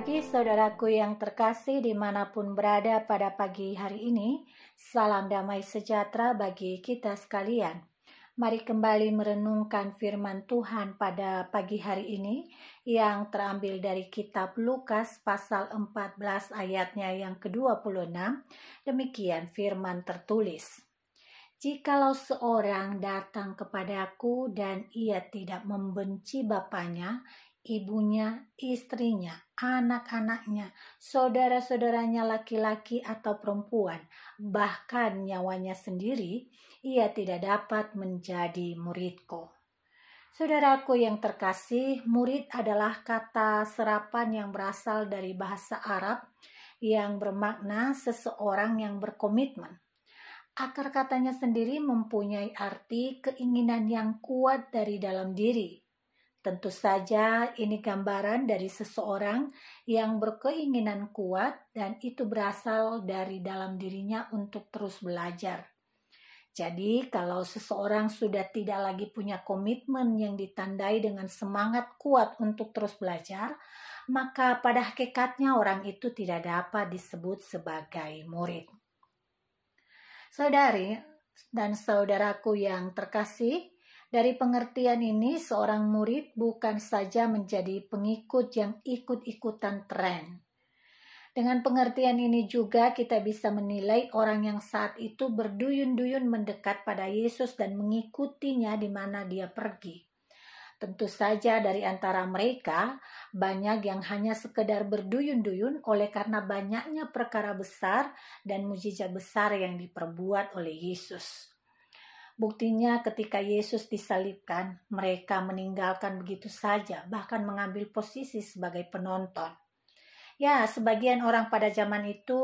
pagi saudaraku yang terkasih dimanapun berada pada pagi hari ini. Salam damai sejahtera bagi kita sekalian. Mari kembali merenungkan firman Tuhan pada pagi hari ini yang terambil dari kitab Lukas pasal 14 ayatnya yang ke-26. Demikian firman tertulis. Jikalau seorang datang kepadaku dan ia tidak membenci bapaknya, ibunya, istrinya, anak-anaknya, saudara-saudaranya laki-laki atau perempuan, bahkan nyawanya sendiri, ia tidak dapat menjadi muridku. Saudaraku yang terkasih, murid adalah kata serapan yang berasal dari bahasa Arab yang bermakna seseorang yang berkomitmen. Akar katanya sendiri mempunyai arti keinginan yang kuat dari dalam diri. Tentu saja ini gambaran dari seseorang yang berkeinginan kuat dan itu berasal dari dalam dirinya untuk terus belajar. Jadi kalau seseorang sudah tidak lagi punya komitmen yang ditandai dengan semangat kuat untuk terus belajar, maka pada hakikatnya orang itu tidak dapat disebut sebagai murid. Saudari dan saudaraku yang terkasih, dari pengertian ini, seorang murid bukan saja menjadi pengikut yang ikut-ikutan tren. Dengan pengertian ini juga kita bisa menilai orang yang saat itu berduyun-duyun mendekat pada Yesus dan mengikutinya di mana dia pergi. Tentu saja dari antara mereka, banyak yang hanya sekedar berduyun-duyun oleh karena banyaknya perkara besar dan mukjizat besar yang diperbuat oleh Yesus. Buktinya ketika Yesus disalibkan, mereka meninggalkan begitu saja, bahkan mengambil posisi sebagai penonton. Ya, sebagian orang pada zaman itu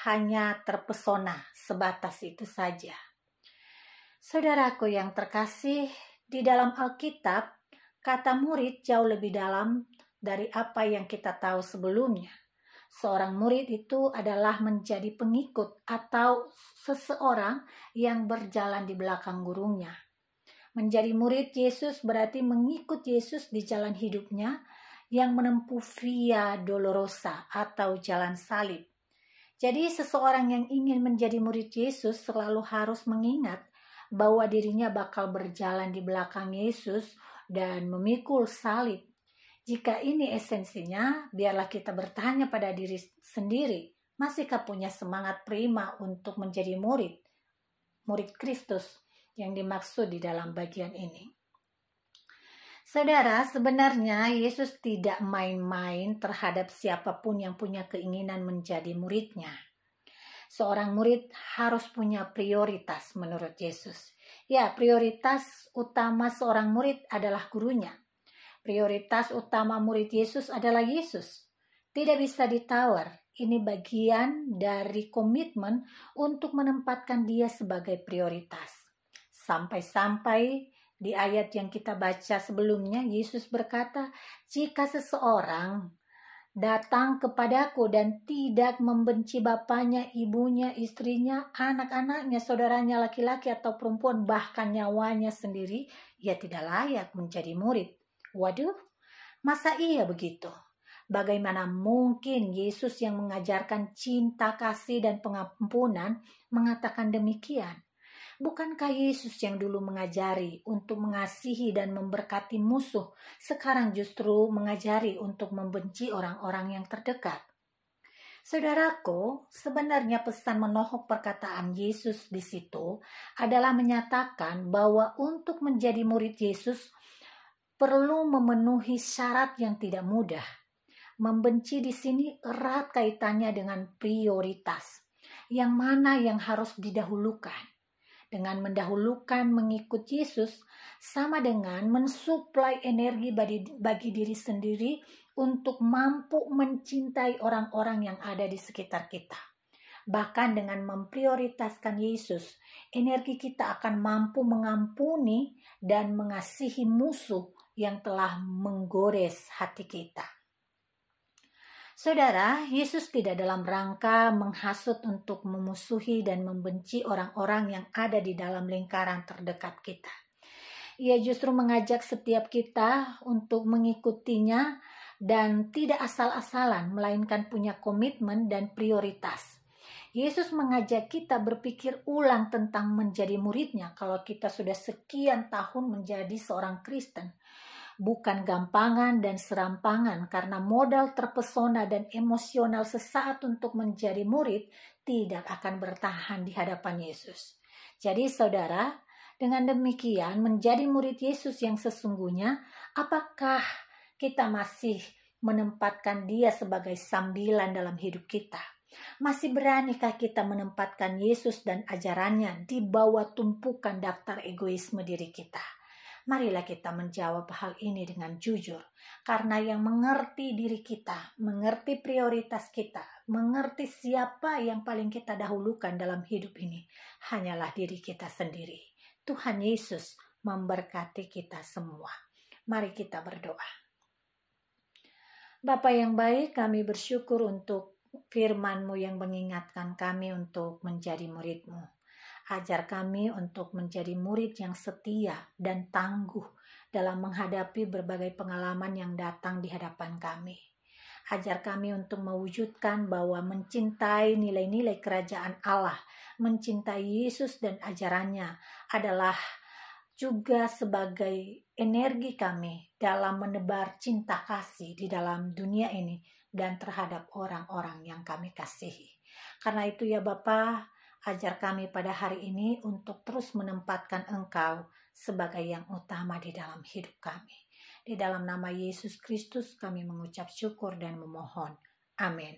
hanya terpesona, sebatas itu saja. Saudaraku yang terkasih, di dalam Alkitab, kata murid jauh lebih dalam dari apa yang kita tahu sebelumnya. Seorang murid itu adalah menjadi pengikut atau seseorang yang berjalan di belakang gurunya. Menjadi murid Yesus berarti mengikut Yesus di jalan hidupnya yang menempuh via dolorosa atau jalan salib. Jadi seseorang yang ingin menjadi murid Yesus selalu harus mengingat bahwa dirinya bakal berjalan di belakang Yesus dan memikul salib. Jika ini esensinya, biarlah kita bertanya pada diri sendiri, masihkah punya semangat prima untuk menjadi murid Kristus yang dimaksud di dalam bagian ini. Saudara, sebenarnya Yesus tidak main-main terhadap siapapun yang punya keinginan menjadi muridnya. Seorang murid harus punya prioritas menurut Yesus. Ya, prioritas utama seorang murid adalah gurunya. Prioritas utama murid Yesus adalah Yesus. Tidak bisa ditawar. Ini bagian dari komitmen untuk menempatkan dia sebagai prioritas. Sampai-sampai di ayat yang kita baca sebelumnya, Yesus berkata, jika seseorang datang kepadaku dan tidak membenci bapaknya, ibunya, istrinya, anak-anaknya, saudaranya laki-laki atau perempuan, bahkan nyawanya sendiri, ia tidak layak menjadi murid. Waduh, masa iya begitu? Bagaimana mungkin Yesus yang mengajarkan cinta, kasih, dan pengampunan mengatakan demikian? Bukankah Yesus yang dulu mengajari untuk mengasihi dan memberkati musuh, sekarang justru mengajari untuk membenci orang-orang yang terdekat? Saudaraku, sebenarnya pesan menohok perkataan Yesus di situ adalah menyatakan bahwa untuk menjadi murid Yesus perlu memenuhi syarat yang tidak mudah. Membenci di sini erat kaitannya dengan prioritas. Yang mana yang harus didahulukan? Dengan mendahulukan mengikut Yesus sama dengan mensuplai energi bagi diri sendiri untuk mampu mencintai orang-orang yang ada di sekitar kita. Bahkan dengan memprioritaskan Yesus, energi kita akan mampu mengampuni dan mengasihi musuh yang telah menggores hati kita. Saudara, Yesus tidak dalam rangka menghasut untuk memusuhi dan membenci orang-orang yang ada di dalam lingkaran terdekat kita. Ia justru mengajak setiap kita untuk mengikutinya dan tidak asal-asalan, melainkan punya komitmen dan prioritas. Yesus mengajak kita berpikir ulang tentang menjadi muridnya kalau kita sudah sekian tahun menjadi seorang Kristen. Bukan gampangan dan serampangan, karena modal terpesona dan emosional sesaat untuk menjadi murid tidak akan bertahan di hadapan Yesus. Jadi saudara, dengan demikian menjadi murid Yesus yang sesungguhnya, apakah kita masih menempatkan Dia sebagai sambilan dalam hidup kita? Masih beranikah kita menempatkan Yesus dan ajarannya di bawah tumpukan daftar egoisme diri kita? Marilah kita menjawab hal ini dengan jujur, karena yang mengerti diri kita, mengerti prioritas kita, mengerti siapa yang paling kita dahulukan dalam hidup ini, hanyalah diri kita sendiri. Tuhan Yesus memberkati kita semua. Mari kita berdoa. Bapa yang baik, kami bersyukur untuk firman-Mu yang mengingatkan kami untuk menjadi murid-Mu. Ajar kami untuk menjadi murid yang setia dan tangguh dalam menghadapi berbagai pengalaman yang datang di hadapan kami. Ajar kami untuk mewujudkan bahwa mencintai nilai-nilai kerajaan Allah, mencintai Yesus dan ajarannya adalah juga sebagai energi kami dalam menebar cinta kasih di dalam dunia ini dan terhadap orang-orang yang kami kasihi. Karena itu ya Bapa, ajar kami pada hari ini untuk terus menempatkan Engkau sebagai yang utama di dalam hidup kami. Di dalam nama Yesus Kristus kami mengucap syukur dan memohon. Amin.